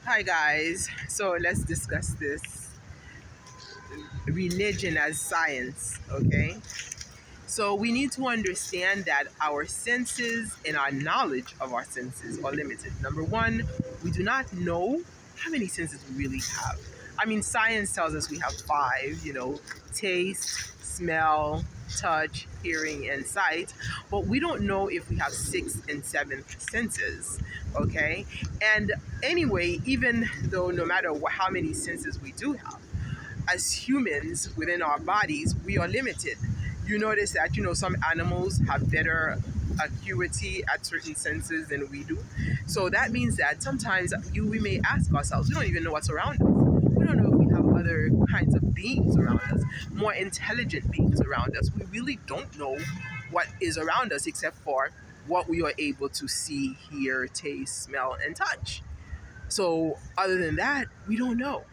Hi guys, so let's discuss this religion as science, okay? So we need to understand that our senses and our knowledge of our senses are limited. Number one, we do not know how many senses we really have. I mean, science tells us we have five, taste, smell, touch, hearing, and sight, but we don't know if we have sixth and seventh senses, okay? And anyway, even though no matter how many senses we do have, as humans within our bodies, we are limited. You notice that, some animals have better acuity at certain senses than we do. So that means that sometimes we may ask ourselves, we don't even know what's around us. We don't know if we have other kinds of beings around us, more intelligent beings around us. We really don't know what is around us except for what we are able to see, hear, taste, smell, and touch. So other than that, we don't know.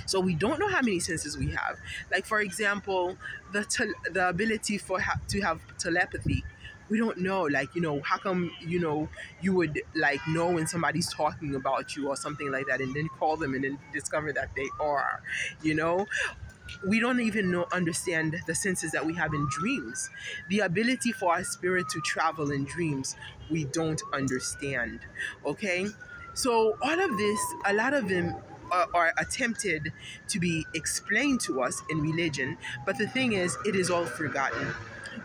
So we don't know how many senses we have. Like for example, the ability to have telepathy. We don't know, like, how come, you would like know when somebody's talking about you or something like that and then call them and then discover that they are, you know? We don't even understand the senses that we have in dreams. The ability for our spirit to travel in dreams, we don't understand. Okay? So, all of this, a lot of them are attempted to be explained to us in religion, but the thing is, it is all forgotten.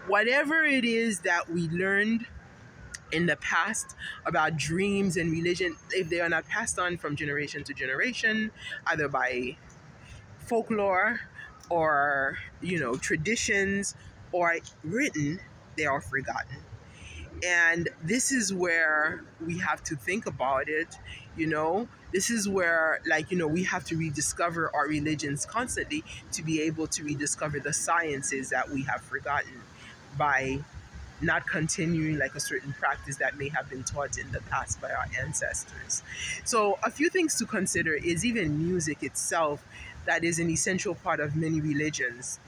Whatever it is that we learned in the past about dreams and religion, if they are not passed on from generation to generation, either by folklore or traditions or written, they are forgotten. And this is where we have to think about it. This is where, like, we have to rediscover our religions constantly to be able to rediscover the sciences that we have forgotten by not continuing like a certain practice that may have been taught in the past by our ancestors. So a few things to consider is even music itself, that is an essential part of many religions.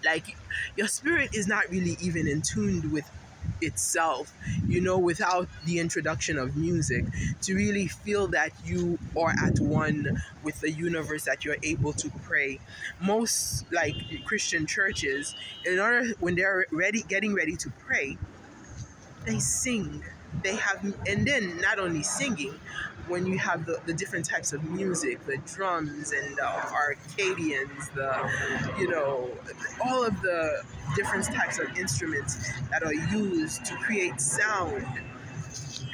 Like, your spirit is not really even in tune with itself, without the introduction of music, to really feel that you are at one with the universe, that you're able to pray. Most like Christian churches, in order, when they're getting ready to pray, they sing. They have, and then not only singing, when you have the different types of music, the drums and the arcadians, all of the different types of instruments that are used to create sound.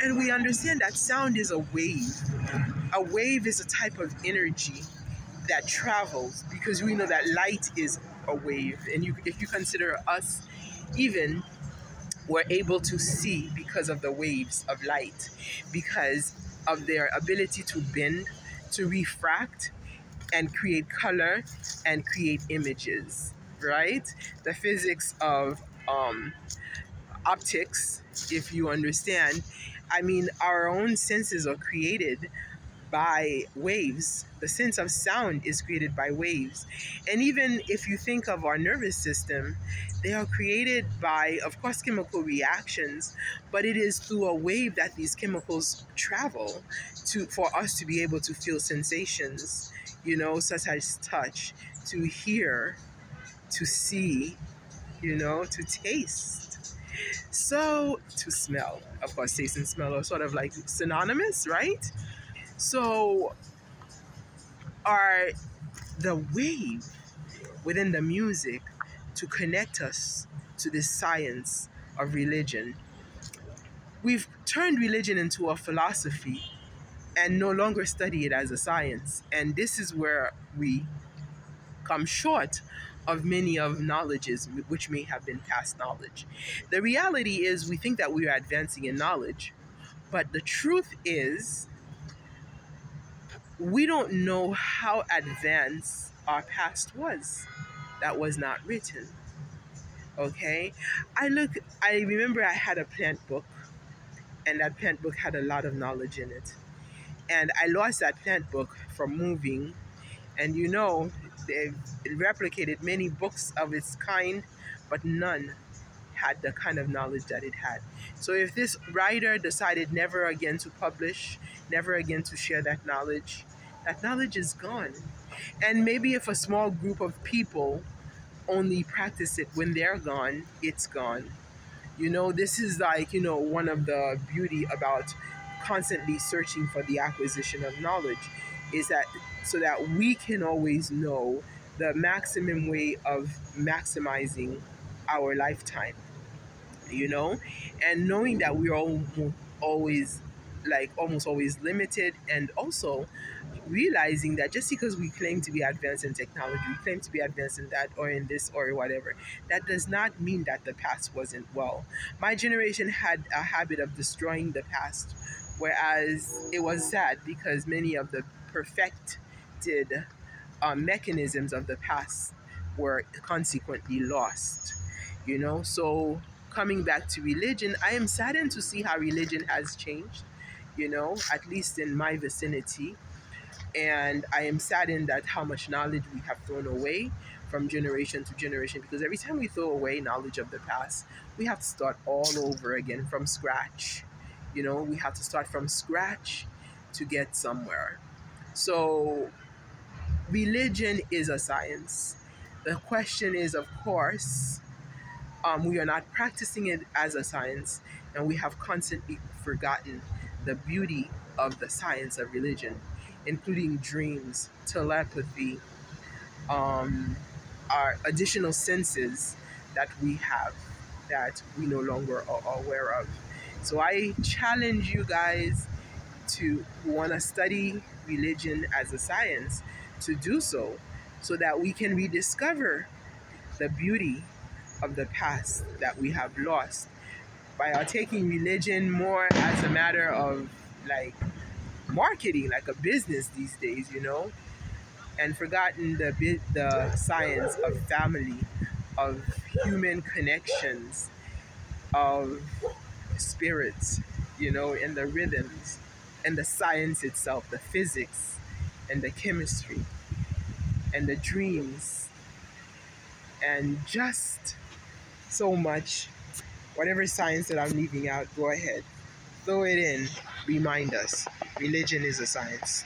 And we understand that sound is a wave. A wave is a type of energy that travels, because we know that light is a wave. And if you consider us, even, we're able to see because of the waves of light, because of their ability to bend, to refract, and create color and create images, right? The physics of optics, if you understand. I mean, our own senses are created by waves. The sense of sound is created by waves. And even if you think of our nervous system, they are created by, of course, chemical reactions, but it is through a wave that these chemicals travel for us to be able to feel sensations, such as touch, to hear, to see, to taste. So, to smell. Of course, taste and smell are sort of like synonymous, right? So, are the wave within the music to connect us to this science of religion. We've turned religion into a philosophy and no longer study it as a science. And this is where we come short of many of knowledges which may have been past knowledge. The reality is, we think that we are advancing in knowledge, but the truth is, we don't know how advanced our past was. That was not written. Okay? I remember I had a plant book, and that plant book had a lot of knowledge in it. And I lost that plant book from moving, and they've replicated many books of its kind, but none had the kind of knowledge that it had. So if this writer decided never again to publish never again to share that knowledge is gone. And maybe if a small group of people only practice it when they're gone, it's gone. This is like, one of the beauty about constantly searching for the acquisition of knowledge is that so that we can always know the maximum way of maximizing our lifetime, you know, and knowing that we're always like almost always limited, and also realizing that just because we claim to be advanced in technology, we claim to be advanced in that or in this or whatever, that does not mean that the past wasn't well. My generation had a habit of destroying the past, whereas it was sad because many of the perfected mechanisms of the past were consequently lost. So coming back to religion, I am saddened to see how religion has changed, at least in my vicinity. And I am saddened at how much knowledge we have thrown away from generation to generation, because every time we throw away knowledge of the past, we have to start all over again from scratch. We have to start from scratch to get somewhere. So religion is a science. The question is, of course, we are not practicing it as a science, and we have constantly forgotten the beauty of the science of religion, including dreams, telepathy, our additional senses that we have that we no longer are aware of. So I challenge you guys to want to study religion as a science to do so that we can rediscover the beauty of the past that we have lost by taking religion more as a matter of like marketing, like a business these days, and forgotten the science of family, of human connections, of spirits, and the rhythms, and the science itself, the physics, and the chemistry, and the dreams, and just so much. Whatever science that I'm leaving out, go ahead, throw it in. Remind us, religion is a science.